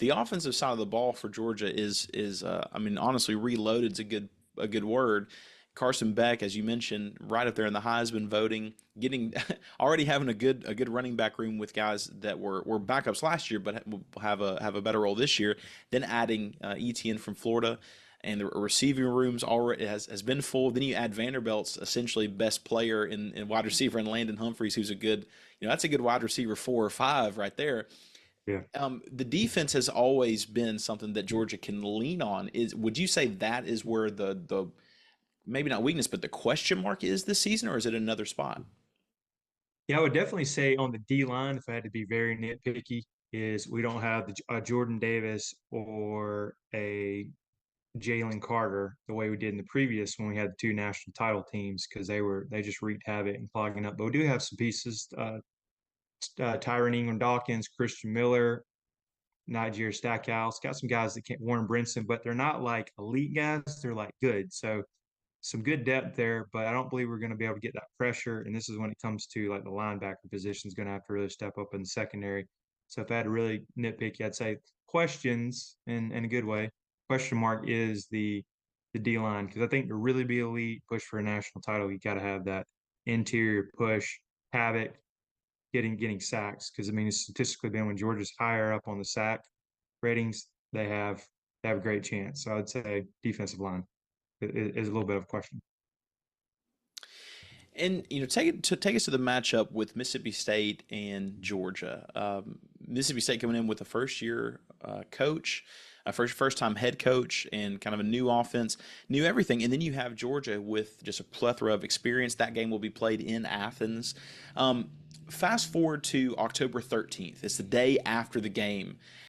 the offensive side of the ball for Georgia I mean, honestly, reloaded is a good word. Carson Beck, as you mentioned, right up there in the Heisman voting, getting already having a good running back room with guys that were backups last year, but will have a better role this year. Then adding ETN from Florida, and the receiving rooms already has been full. Then you add Vanderbilt's essentially best player in wide receiver and Landon Humphreys, who's a good, that's a good wide receiver 4 or 5 right there. Yeah. The defense has always been something that Georgia can lean on. Is would you say that is where the maybe not weakness, but the question mark is this season, or is it another spot? Yeah, I would definitely say on the D line, if I had to be very nitpicky, is we don't have Jordan Davis or a Jalen Carter the way we did in the previous when we had the two national title teams because they just wreaked havoc and clogging up. But we do have some pieces: Tyron Ingram Dawkins, Christian Miller, Nigeria Stackhouse. Got some guys that can't Warren Brinson, but they're not like elite guys. They're like good. So some good depth there, but I don't believe we're going to be able to get that pressure. And this is when it comes to like the linebacker position is going to have to really step up in the secondary. So if I had to really nitpick, I'd say questions in a good way. Question mark is the D line because I think to really be elite, push for a national title, you got to have that interior push, havoc, getting sacks. Because I mean, it's statistically been when Georgia's higher up on the sack ratings, they have a great chance. So I'd say defensive line is a little bit of a question. And take us to the matchup with Mississippi State and Georgia. Mississippi State coming in with a first year coach, a first time head coach, and kind of a new offense, new everything. And then you have Georgia with just a plethora of experience. That game will be played in Athens. Fast forward to October 13th. It's the day after the game.